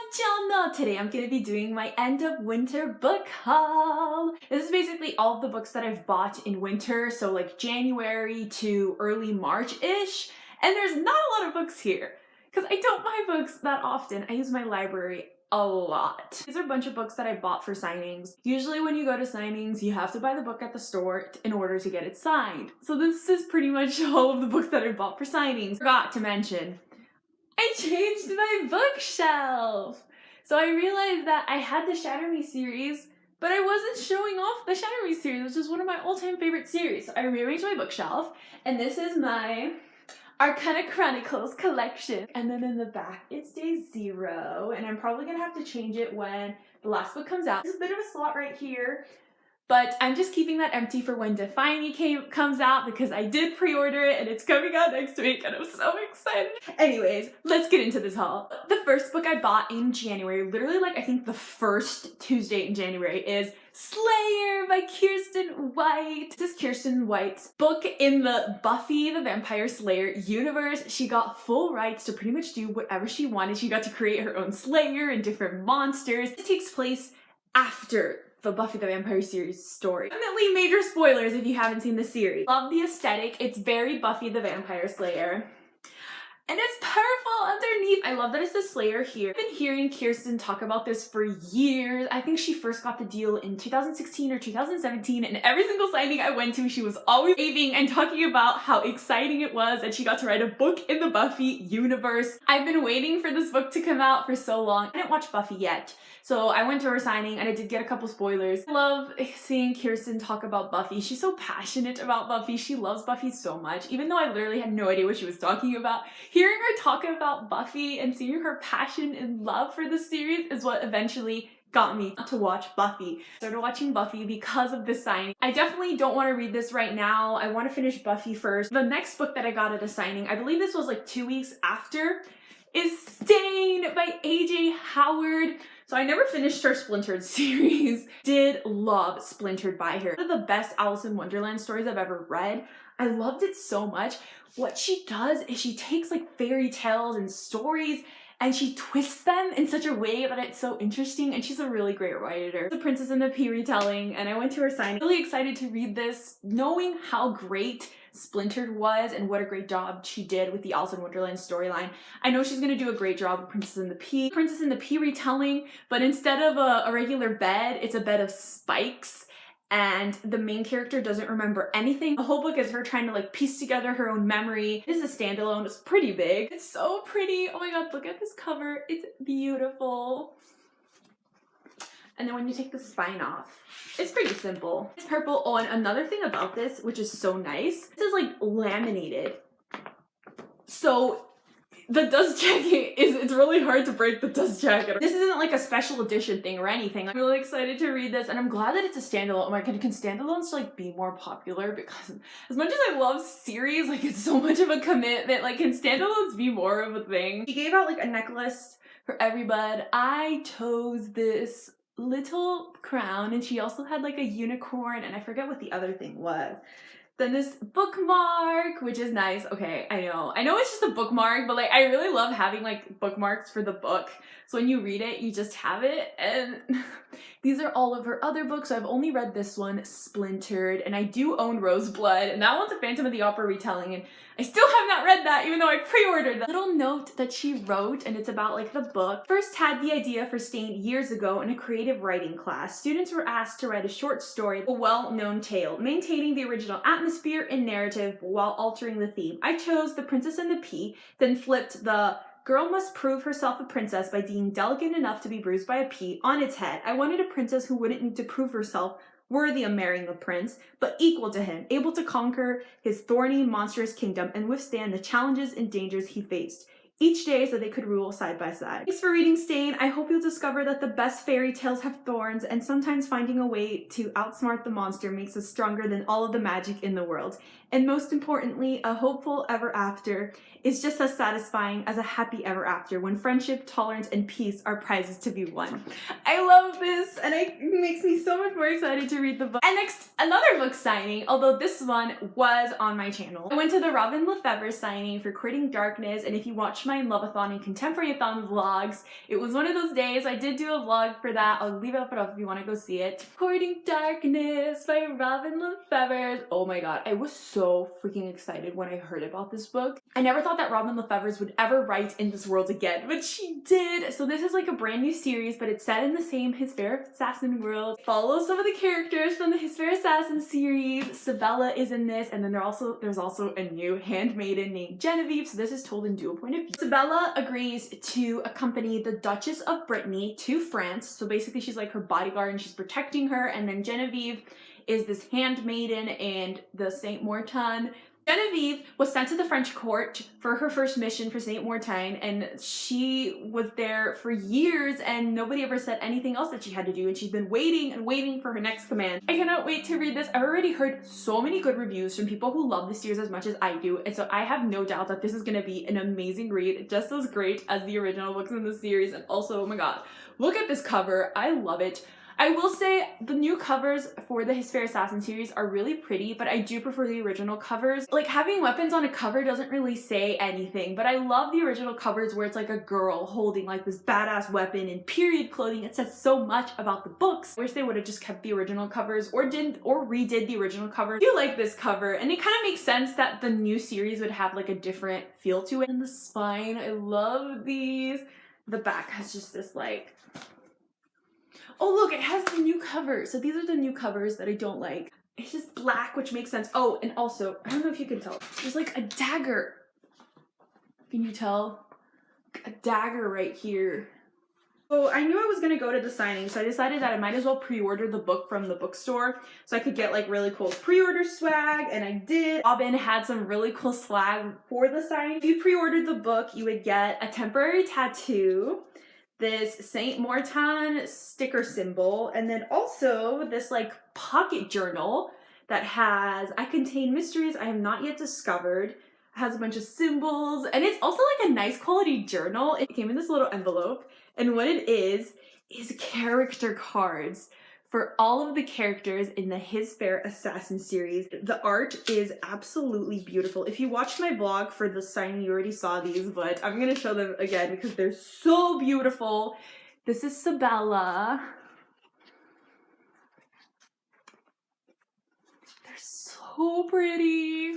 Buongiorno! Today I'm going to be doing my end of winter book haul. This is basically all of the books that I've bought in winter, so like January to early March-ish. And there's not a lot of books here because I don't buy books that often. I use my library a lot. These are a bunch of books that I bought for signings. Usually when you go to signings, you have to buy the book at the store in order to get it signed. So this is pretty much all of the books that I bought for signings. Forgot to mention, I changed my bookshelf! So I realized that I had the Shatter Me series, but I wasn't showing off the Shatter Me series, which is one of my all-time favorite series. So I rearranged my bookshelf, and this is my Arcana Chronicles collection. And then in the back, it's day 0, and I'm probably gonna have to change it when the last book comes out. There's a bit of a slot right here, but I'm just keeping that empty for when Define Me comes out because I did pre-order it and it's coming out next week and I'm so excited. Anyways, let's get into this haul. The first book I bought in January, literally like I think the first Tuesday in January, is Slayer by Kiersten White. This is Kiersten White's book in the Buffy the Vampire Slayer universe. She got full rights to pretty much do whatever she wanted. She got to create her own Slayer and different monsters. It takes place after the Buffy the Vampire series story. Definitely major spoilers if you haven't seen the series. Love the aesthetic. It's very Buffy the Vampire Slayer. And it's purple underneath. I love that it's the Slayer here. I've been hearing Kiersten talk about this for years. I think she first got the deal in 2016 or 2017, and every single signing I went to, she was always raving and talking about how exciting it was and she got to write a book in the Buffy universe. I've been waiting for this book to come out for so long. I didn't watch Buffy yet, so I went to her signing and I did get a couple spoilers. I love seeing Kiersten talk about Buffy. She's so passionate about Buffy. She loves Buffy so much, even though I literally had no idea what she was talking about. Hearing her talk about Buffy and seeing her passion and love for the series is what eventually got me to watch Buffy. I started watching Buffy because of this signing. I definitely don't want to read this right now. I want to finish Buffy first. The next book that I got at a signing, I believe this was like 2 weeks after, is Stain by A.J. Howard. So I never finished her Splintered series. Did love Splintered by her. One of the best Alice in Wonderland stories I've ever read. I loved it so much. What she does is she takes like fairy tales and stories and she twists them in such a way that it's so interesting, and she's a really great writer. The Princess and the Pea retelling, and I went to her signing. Really excited to read this, knowing how great Splintered was and what a great job she did with the Alice in Wonderland storyline. I know she's gonna do a great job with Princess and the Pea. Princess and the Pea retelling, but instead of a regular bed, it's a bed of spikes. And the main character doesn't remember anything. The whole book is her trying to like piece together her own memory. This is a standalone. It's pretty big. It's so pretty. Oh my god, look at this cover. It's beautiful. And then when you take the spine off, it's pretty simple. It's purple. Oh, and another thing about this, which is so nice, this is like laminated. So the dust jacket it's really hard to break the dust jacket. This isn't like a special edition thing or anything. I'm really excited to read this, and I'm glad that it's a standalone. Oh my god, can standalones like be more popular? Because as much as I love series, like it's so much of a commitment. Like, can standalones be more of a thing? She gave out like a necklace for everybody. I chose this little crown, and she also had like a unicorn, and I forget what the other thing was. Then this bookmark, which is nice. Okay, I know it's just a bookmark, but like I really love having like bookmarks for the book. So when you read it, you just have it. And these are all of her other books. So I've only read this one, Splintered, and I do own Roseblood, and that one's a Phantom of the Opera retelling, and I still have not read that, even though I pre-ordered that. Little note that she wrote, and it's about like the book. First had the idea for Stain years ago in a creative writing class. Students were asked to write a short story, a well-known tale, maintaining the original atmosphere and narrative while altering the theme. I chose The Princess and the Pea, then flipped the girl must prove herself a princess by being delicate enough to be bruised by a pea on its head. I wanted a princess who wouldn't need to prove herself worthy of marrying the prince, but equal to him, able to conquer his thorny, monstrous kingdom and withstand the challenges and dangers he faced each day so they could rule side by side. Thanks for reading Stain. I hope you'll discover that the best fairy tales have thorns, and sometimes finding a way to outsmart the monster makes us stronger than all of the magic in the world. And most importantly, a hopeful ever after is just as satisfying as a happy ever after when friendship, tolerance, and peace are prizes to be won. I love this, and it makes me so much more excited to read the book. And next, another book signing, although this one was on my channel. I went to the Robin Lefebvre signing for Quitting Darkness, and if you watch my Love-a-thon and Contemporary-a-thon vlogs. It was one of those days. I did do a vlog for that. I'll leave it up if you want to go see it. Courting Darkness by Bevers. Oh my god, I was so freaking excited when I heard about this book. I never thought that Bevers would ever write in this world again, but she did. So this is like a brand new series, but it's set in the same His Fair Assassin world. Follow some of the characters from the His Fair Assassin series. Sabella is in this, and then there's also a new handmaiden named Genevieve, so this is told in dual point of view. Sabella agrees to accompany the Duchess of Brittany to France, so basically she's like her bodyguard and she's protecting her, and then Genevieve is this handmaiden and the Saint Mortain. Genevieve was sent to the French court for her first mission for Saint Mortain, and she was there for years and nobody ever said anything else that she had to do, and she's been waiting and waiting for her next command. I cannot wait to read this. I've already heard so many good reviews from people who love the series as much as I do, and so I have no doubt that this is going to be an amazing read, just as great as the original books in the series. And also, oh my god, look at this cover. I love it. I will say the new covers for the His Fair Assassin series are really pretty, but I do prefer the original covers. Like, having weapons on a cover doesn't really say anything, but I love the original covers where it's like a girl holding like this badass weapon in period clothing. It says so much about the books. I wish they would have just kept the original covers or redid the original cover. I do like this cover, and it kind of makes sense that the new series would have like a different feel to it. And the spine, I love these. The back has just this like, oh look, it has the new cover. So these are the new covers that I don't like. It's just black, which makes sense. Oh, and also, I don't know if you can tell, there's like a dagger. Can you tell? A dagger right here. So I knew I was gonna go to the signing, so I decided that I might as well pre-order the book from the bookstore so I could get like really cool pre-order swag, and I did. Robin had some really cool swag for the signing. If you pre-ordered the book, you would get a temporary tattoo, this Saint Mortain sticker symbol, and then also this like pocket journal that has "I contain mysteries I have not yet discovered." It has a bunch of symbols, and it's also like a nice quality journal. It came in this little envelope, and what it is character cards for all of the characters in the His Fair Assassin series. The art is absolutely beautiful. If you watched my vlog for the signing, you already saw these, but I'm gonna show them again because they're so beautiful. This is Sabella. They're so pretty.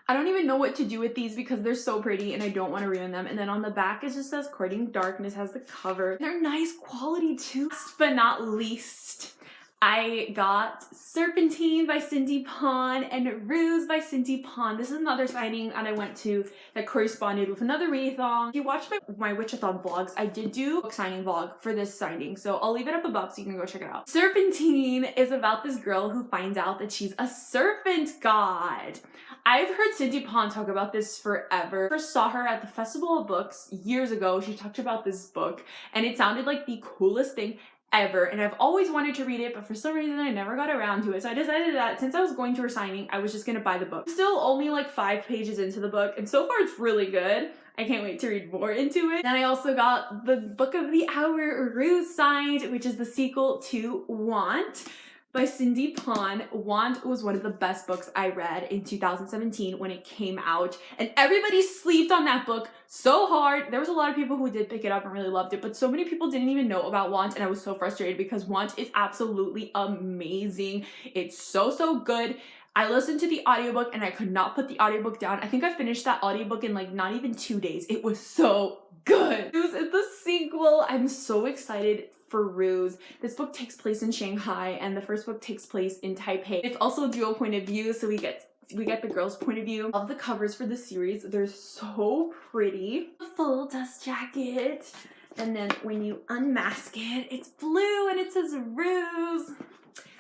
I don't even know what to do with these because they're so pretty and I don't want to ruin them. And then on the back it just says Courting Darkness, has the cover. They're nice quality too. Last but not least, I got Serpentine by Cindy Pon and Ruse by Cindy Pon. This is another signing that I went to that corresponded with another readathon. If you watched my Witchathon vlogs, I did do a book signing vlog for this signing, so I'll leave it up above so you can go check it out. Serpentine is about this girl who finds out that she's a serpent god. I've heard Cindy Pon talk about this forever. I first saw her at the Festival of Books years ago. She talked about this book and it sounded like the coolest thing ever, and I've always wanted to read it, but for some reason I never got around to it. So I decided that since I was going to her signing, I was just gonna buy the book. I'm still only like 5 pages into the book, and so far it's really good. I can't wait to read more into it. Then I also got the Book of the Hour Ruse signed, which is the sequel to Want by Cindy Pon. Want was one of the best books I read in 2017 when it came out, and everybody slept on that book so hard. There was a lot of people who did pick it up and really loved it, but so many people didn't even know about Want, and I was so frustrated because Want is absolutely amazing. It's so good. I listened to the audiobook and I could not put the audiobook down. I think I finished that audiobook in like not even 2 days. It was so good. Ruse is the sequel. I'm so excited for Ruse. This book takes place in Shanghai and the first book takes place in Taipei. It's also a dual point of view, so we get the girl's point of view. I love the covers for the series. They're so pretty. A full dust jacket. And then when you unmask it, it's blue and it says Ruse.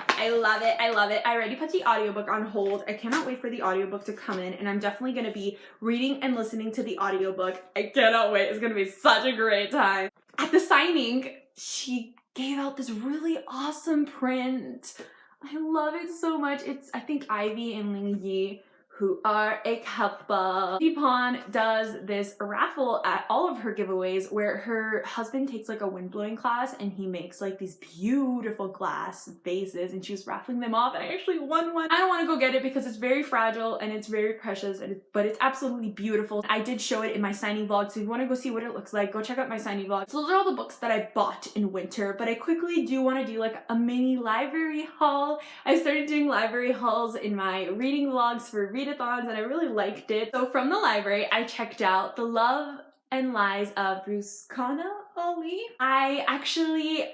I love it. I love it. I already put the audiobook on hold. I cannot wait for the audiobook to come in, and I'm definitely going to be reading and listening to the audiobook. I cannot wait. It's going to be such a great time. At the signing, she gave out this really awesome print. I love it so much. It's, I think, Ivy and Ling Yi who are a couple. Deepon does this raffle at all of her giveaways where her husband takes like a windblowing class and he makes like these beautiful glass vases, and she was raffling them off, and I actually won one. I don't want to go get it because it's very fragile and it's very precious, but it's absolutely beautiful. I did show it in my signing vlog, so if you want to go see what it looks like, go check out my signing vlog. So those are all the books that I bought in winter, but I quickly do want to do like a mini library haul. I started doing library hauls in my reading vlogs for readathons, and I really liked it. So from the library, I checked out The Love and Lies of Ruksana Ali. I actually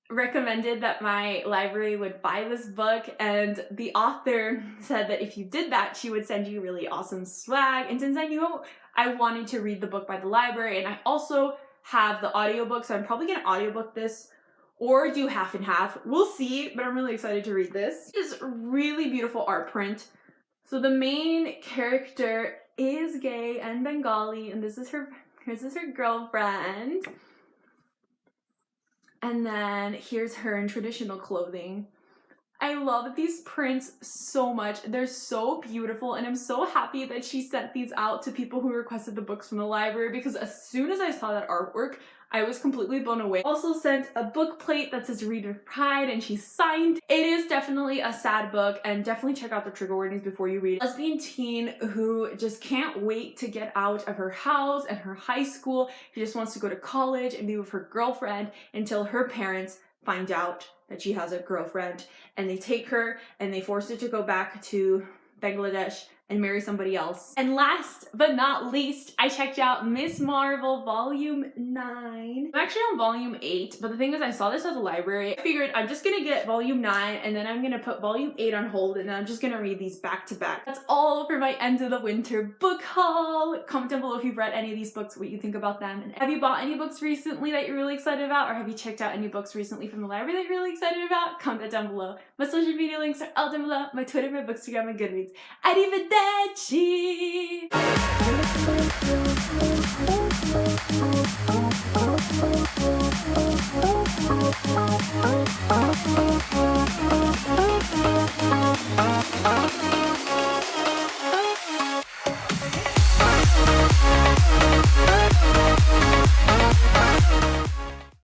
recommended that my library would buy this book, and the author said that if you did that, she would send you really awesome swag. And since I knew I wanted to read the book by the library, and I also have the audiobook, so I'm probably gonna audiobook this or do half and half. We'll see, but I'm really excited to read this. This is really beautiful art print. So the main character is gay and Bengali, and this is her girlfriend. And then here's her in traditional clothing. I love these prints so much. They're so beautiful, and I'm so happy that she sent these out to people who requested the books from the library, because as soon as I saw that artwork, I was completely blown away. Also sent a book plate that says Read with Pride, and she signed. It is definitely a sad book, and definitely check out the trigger warnings before you read it. Lesbian teen who just can't wait to get out of her house and her high school. She just wants to go to college and be with her girlfriend until her parents find out that she has a girlfriend, and they take her and they force her to go back to Bangladesh and marry somebody else. And last but not least, I checked out Miss Marvel Volume 9. I'm actually on Volume 8, but the thing is I saw this at the library. I figured I'm just gonna get Volume 9 and then I'm gonna put Volume 8 on hold, and then I'm just gonna read these back to back. That's all for my end of the winter book haul. Comment down below if you've read any of these books, what you think about them. And have you bought any books recently that you're really excited about, or have you checked out any books recently from the library that you're really excited about? Comment that down below. My social media links are all down below. My Twitter, my Bookstagram, and Goodreads. Arrivederci! Thank you.